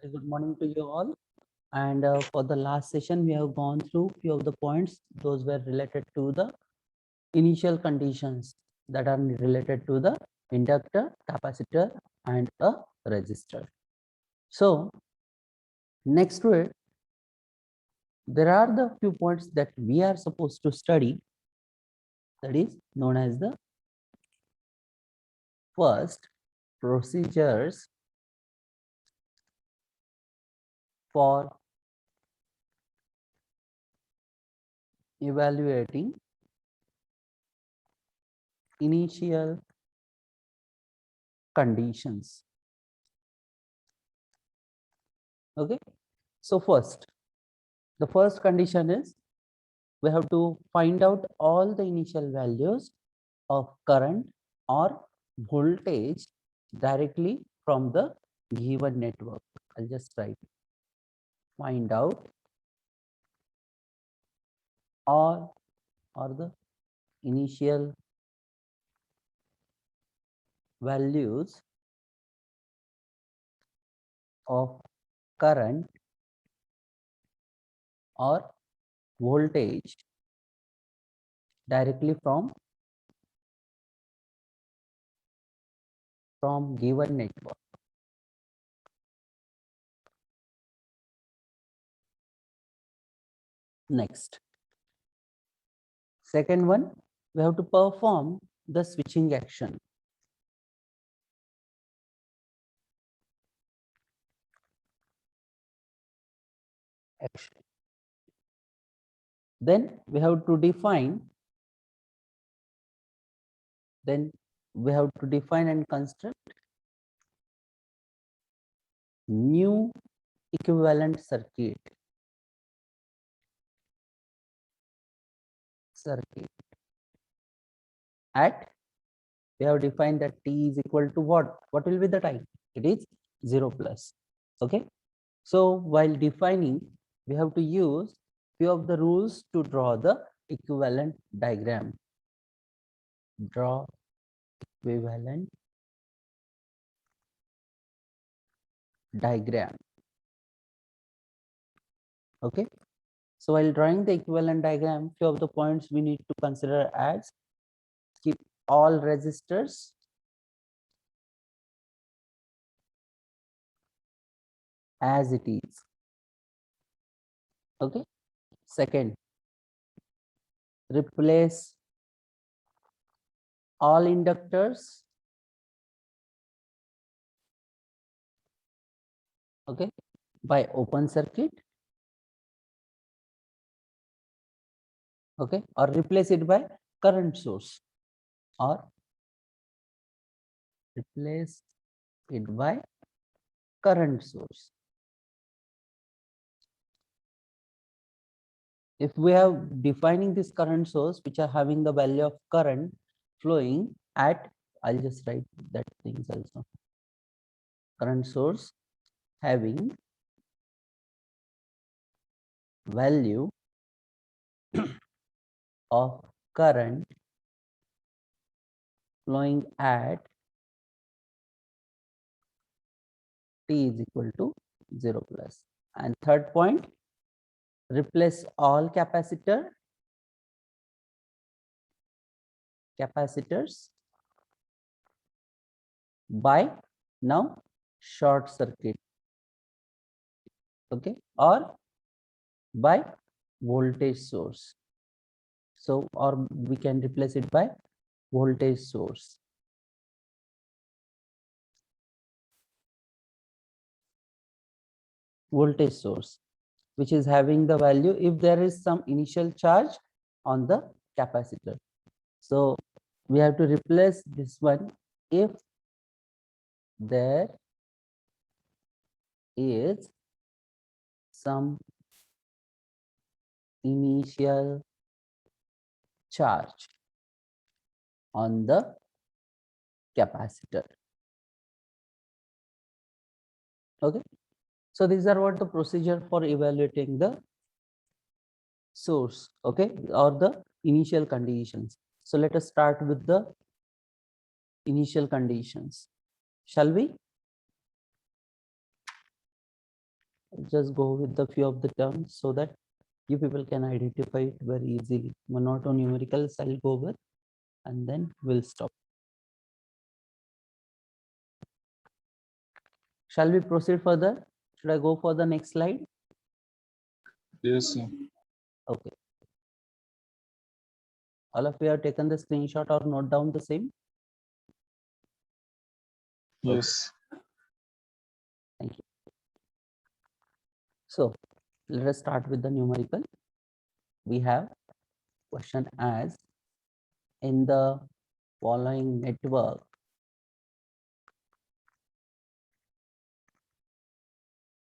Very good morning to you all. And for the last session, we have gone through few of the points. Those were related to the initial conditions that are related to the inductor, capacitor, and a resistor. So next to it, there are the few points that we are supposed to study. That is known as the first procedures for evaluating initial conditions. Okay, so the first condition is we have to find out all the initial values of current or voltage directly from the given network. I'll just write find out all or the initial values of current or voltage directly from given network. Next, second one, we have to perform the switching action. Then we have to define and construct new equivalent circuit. At we have defined that t is equal to what will be the time? It is 0 plus. Okay, so while defining, we have to use few of the rules to draw the equivalent diagram. Draw equivalent diagram. Okay, so while drawing the equivalent diagram, few of the points we need to consider as keep all resistors as it is. Okay, second, replace all inductors, okay, by open circuit, okay, or replace it by current source, or replace it by current source. If we have defining this current source which are having the value of current flowing at, I'll just write that things also, current source having value of current flowing at t is equal to 0 plus. And third point, replace all capacitors by now short circuit, okay, or by voltage source. So, or we can replace it by voltage source. Voltage source, which is having the value if there is some initial charge on the capacitor. So we have to replace this one if there is some initial charge on the capacitor. Okay, so these are what the procedure for evaluating the source, okay, or the initial conditions. So let us start with the initial conditions, shall we? just go with the few of the terms so that you people can identify it very easily. Monoto numericals I'll go over and then we'll stop. Shall we proceed further? Should I go for the next slide? Yes, sir. Okay. All of you have taken the screenshot or note down the same? Yes. Thank you. So let us start with the numerical. We have question as in the following network,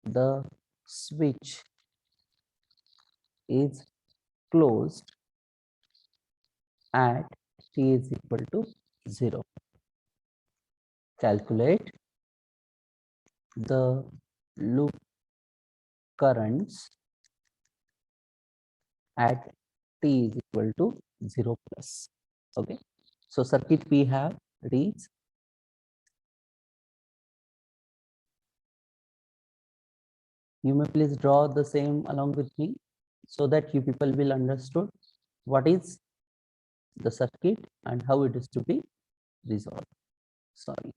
the switch is closed at t is equal to 0. Calculate the loop currents at t is equal to 0 plus. Okay. So circuit we have reads you may please draw the same along with me so that you people will understood what is the circuit and how it is to be resolved. Sorry.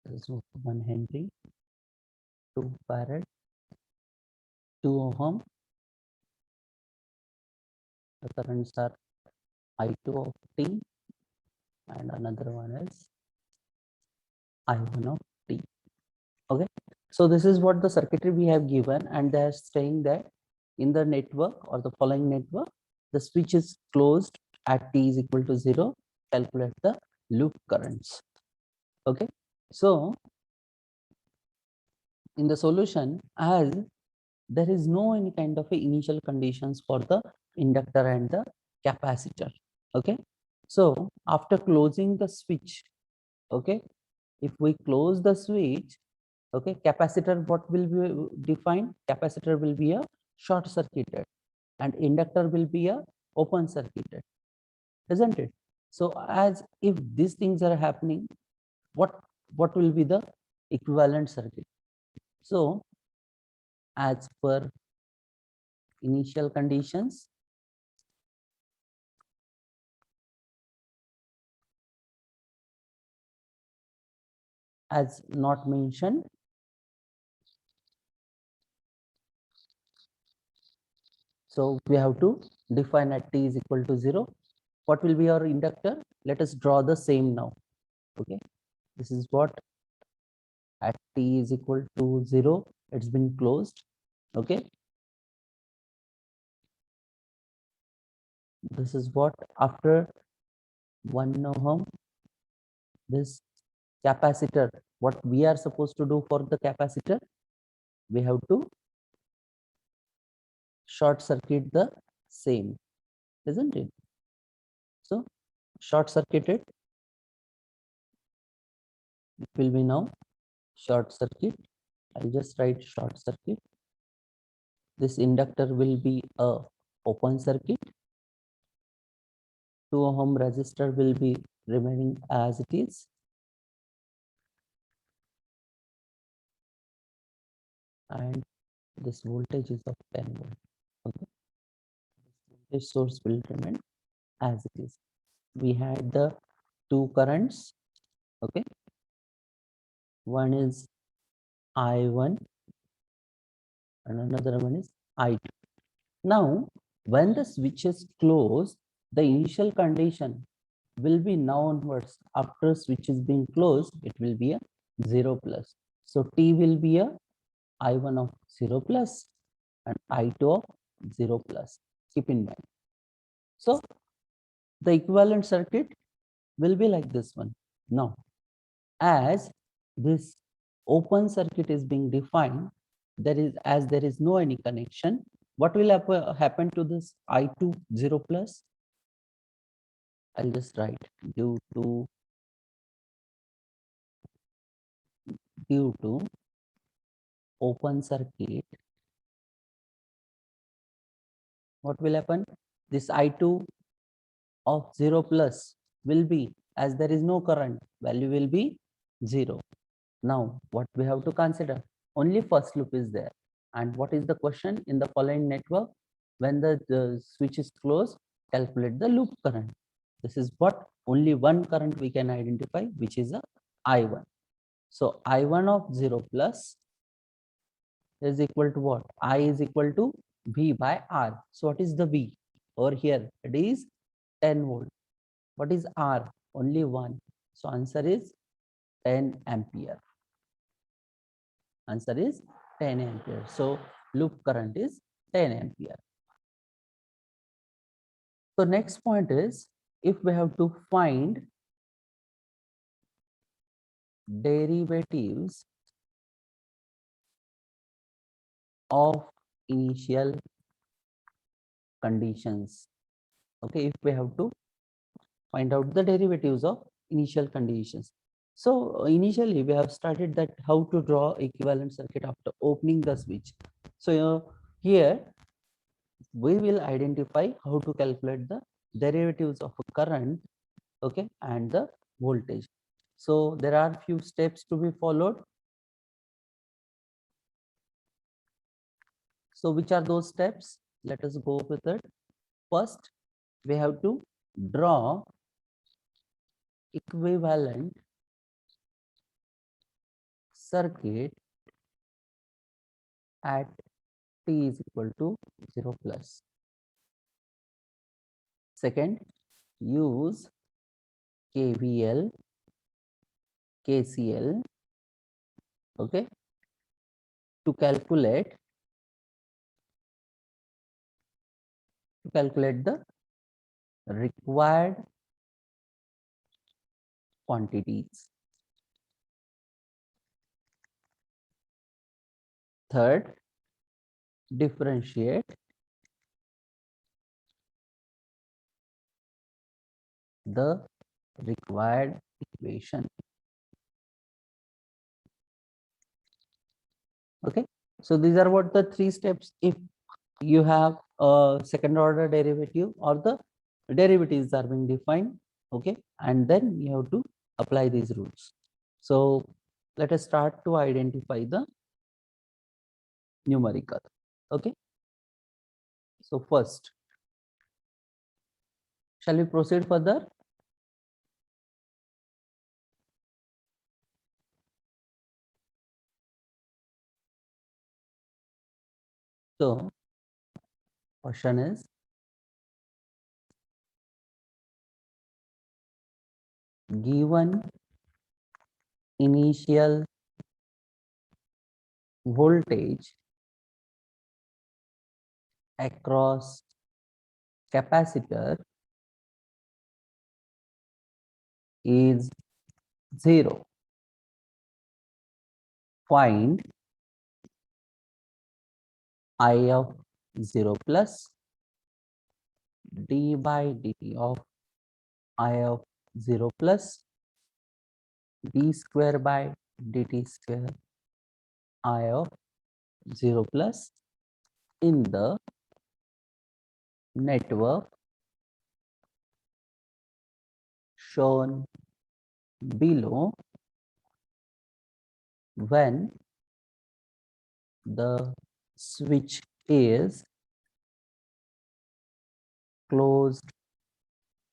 This is 1 Henry, 2 farad, 2 ohm. The currents are I2 of t and another one is I1 of t. Okay. So this is what the circuitry we have given, and they are saying that in the network or the following network, the switch is closed at t is equal to 0. Calculate the loop currents. Okay. So in the solution, as there is no any kind of a initial conditions for the inductor and the capacitor. Okay. So after closing the switch, okay, if we close the switch, okay, capacitor, what will be defined? Capacitor will be a short circuited and inductor will be a open circuited, isn't it? So as if these things are happening, what will be the equivalent circuit? So as per initial conditions, as not mentioned, so we have to define at t is equal to 0. What will be our inductor? Let us draw the same now. Okay, this is what at t is equal to 0, it's been closed. Okay, this is what after 1 ohm, this capacitor, what we are supposed to do for the capacitor, we have to short circuit the same, isn't it? So short circuited, it will be now short circuit. I'll just write short circuit. This inductor will be a open circuit. 2 ohm resistor will be remaining as it is. And this voltage is of 10 volt. Okay. This source will remain as it is. We had the two currents. Okay. One is I1 and another one is I2. Now, when the switch is closed, the initial condition will be now onwards. After switch is being closed, it will be a 0 plus. So T will be a I1 of 0 plus and I2 of 0 plus. Keep in mind. So the equivalent circuit will be like this one. Now, as this open circuit is being defined, there is no any connection, what will happen to this I2 0 plus? I'll just write due to open circuit, what will happen? This I2 of 0 plus will be, as there is no current, value will be 0. Now, what we have to consider? Only first loop is there. And what is the question in the following network? When the switch is closed, calculate the loop current. This is what only one current we can identify, which is a I1. So I1 of 0 plus is equal to what? I is equal to V by R. So what is the V? Over here, it is 10 volt. What is R? Only 1. So answer is 10 ampere. Answer is 10 ampere. So loop current is 10 ampere. So next point is, if we have to find derivatives of initial conditions. Okay, if we have to find out the derivatives of initial conditions. So initially we have started that how to draw equivalent circuit after opening the switch. So here we will identify how to calculate the derivatives of a current, okay, and the voltage. So there are few steps to be followed. So which are those steps? Let us go with it. First, we have to draw equivalent circuit at t is equal to 0 plus. Second, use KVL, KCL, okay, to calculate the required quantities. Third, differentiate the required equation. Okay, so these are what the three steps if you have a second order derivative or the derivatives are being defined. Okay, and then you have to apply these rules. So let us start to identify the numerical. Okay, so first, shall we proceed further? So question is, given initial voltage across capacitor is 0, find I of 0 plus d by dt of I of 0 plus d square by dt square I of 0 plus in the network shown below when the switch is closed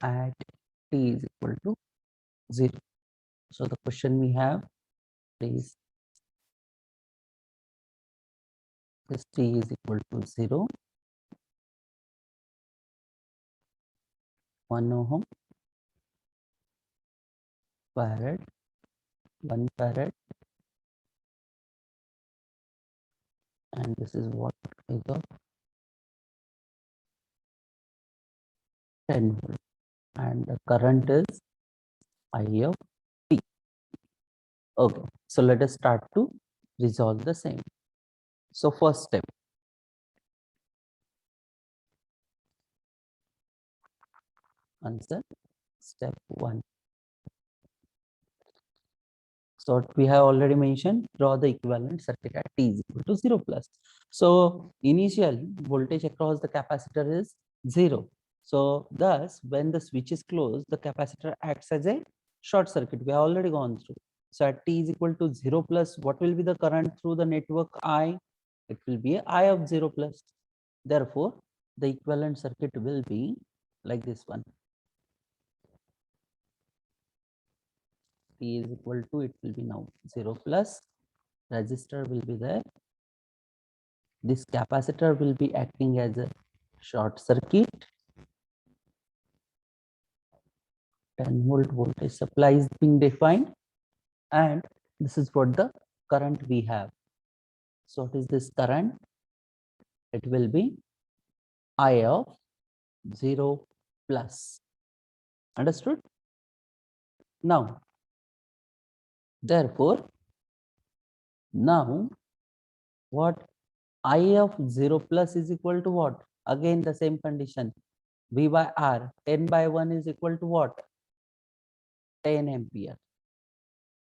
at t is equal to 0. So the question we have is this t is equal to 0, 1 ohm, farad, 1 farad, and this is what is the 10 volt, and the current is I of t. Okay, so let us start to resolve the same. So first step, answer step 1. So what we have already mentioned, draw the equivalent circuit at t is equal to 0 plus. So initial voltage across the capacitor is 0. So thus, when the switch is closed, the capacitor acts as a short circuit. We have already gone through. So at t is equal to 0 plus, what will be the current through the network I? It will be a I of 0 plus. Therefore, the equivalent circuit will be like this one. T is equal to, it will be now 0 plus, resistor will be there. This capacitor will be acting as a short circuit. 10 volt voltage supply is being defined, and this is what the current we have. So what is this current? It will be I of 0 plus. Understood? Now, therefore, now what I of 0 plus is equal to what? Again, the same condition. V by R, 10 by 1 is equal to what? 10 ampere.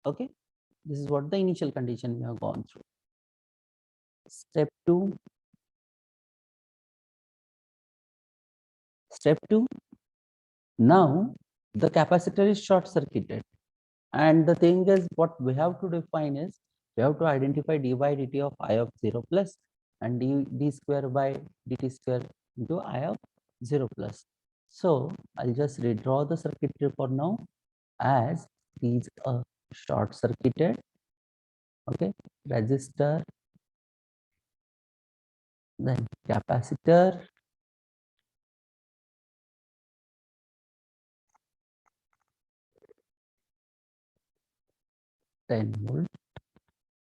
Okay, this is what the initial condition we have gone through. Step 2. Step 2. Now the capacitor is short circuited, and the thing is, what we have to define is, we have to identify d by dt of I of 0 plus and d square by dt square into I of 0 plus. So I'll just redraw the circuitry for now, as these are short circuited. Okay, resistor, then capacitor, ten volt,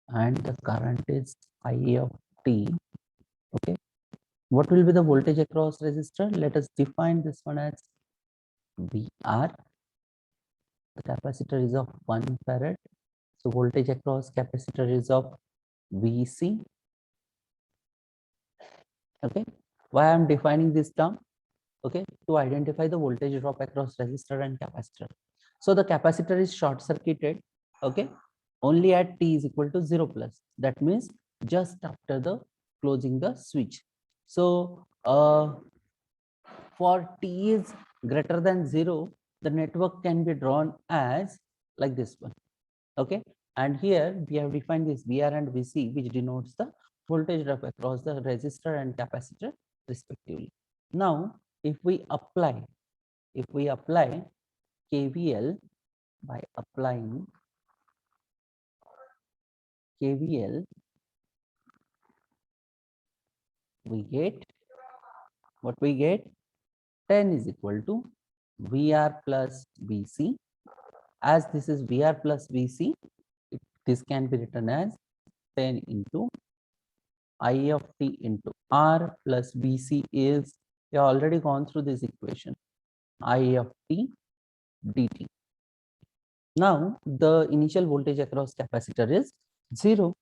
and the current is I of t. Okay, what will be the voltage across resistor? Let us define this one as VR. The capacitor is of 1 farad. So voltage across capacitor is of VC. Okay, why I'm defining this term? Okay, to identify the voltage drop across resistor and capacitor. So the capacitor is short circuited. Okay, only at t is equal to 0 plus. That means just after the closing the switch. So for t is greater than 0, the network can be drawn as like this one. Okay, and here we have defined this VR and VC, which denotes the voltage drop across the resistor and capacitor respectively. Now if we apply KVL, by applying KVL, we get what we get. 10 is equal to VR plus VC. As this is VR plus VC, this can be written as 10 into I of t into R plus VC is, we have already gone through this equation, I of t dt. Now the initial voltage across capacitor is 0.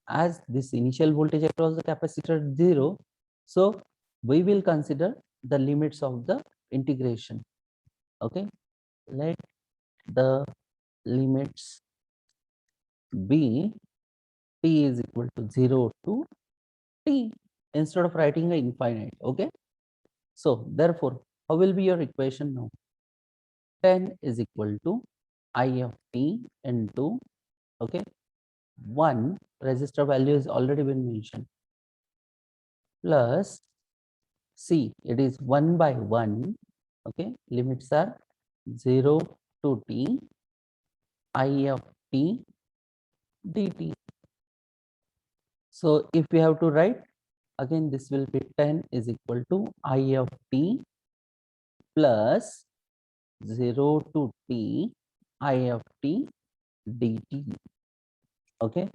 As this initial voltage across the capacitor is 0, so we will consider the limits of the integration. Okay, let the limits be t is equal to 0 to t, instead of writing a infinite. Okay, so therefore, how will be your equation now? 10 is equal to I of t into, okay, 1 resistor value is already been mentioned, plus C, it is 1 by 1. Okay, limits are 0 to t I of t dt. So if we have to write, again this will be 10 is equal to I of t plus 0 to t I of t dt. Okay,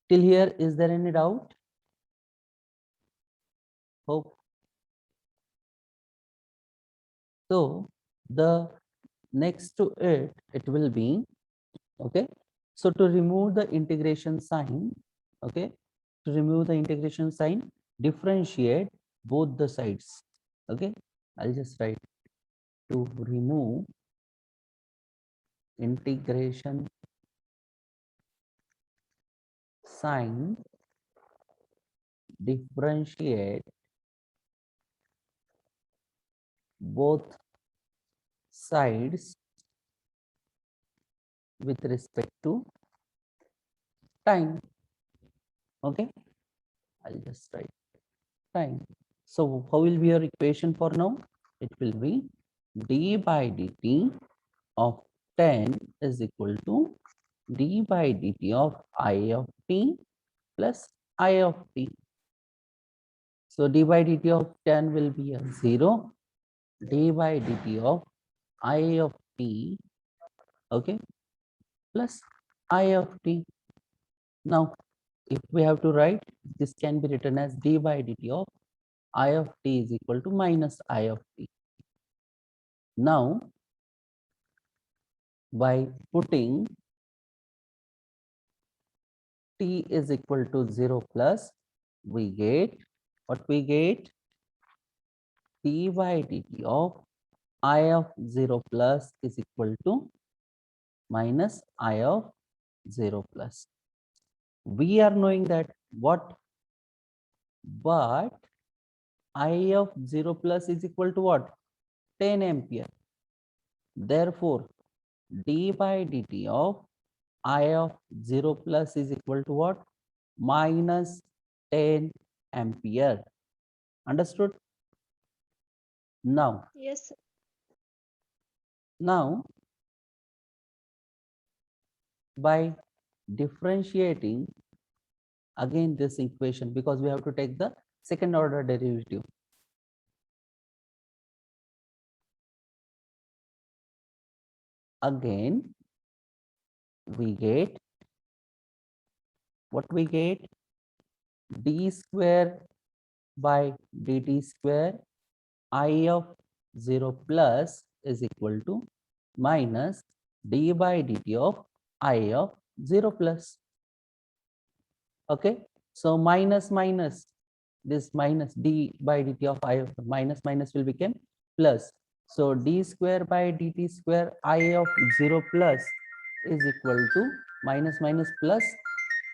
Till here, is there any doubt? Hope. So the next to it will be, okay. So to remove the integration sign, okay, to remove the integration sign, differentiate both the sides. Okay, I'll just write to remove integration sign, differentiate both sides with respect to time. Okay, I'll just write time. So how will be your equation for now? It will be d by dt of 10 is equal to d by dt of I of t plus I of t. So d by dt of 10 will be a 0, d by dt of I of t, okay, plus I of t. Now, if we have to write, this can be written as d by dt of I of t is equal to minus I of t. Now, by putting t is equal to 0 plus, we get, what we get? d by dt of I of 0 plus is equal to minus I of 0 plus. We are knowing that what? But I of 0 plus is equal to what? 10 ampere. Therefore, d by dt of I of 0 plus is equal to what? Minus 10 ampere. Understood? Now, Yes, sir. now by differentiating again this equation, because we have to take the second order derivative. Again, we get, what we get? D square by dt square I of 0 plus is equal to minus d by dt of I of 0 plus. Okay, so minus minus, this minus d by dt of I of minus minus will become plus. So d square by dt square I of 0 plus is equal to minus minus plus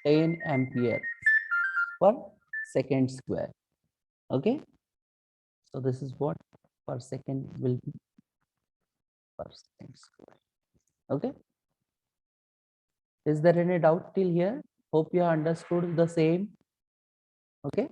10 ampere per second square. Okay, so this is what per second will be per second square. Okay, is there any doubt till here? Hope you understood the same. Okay,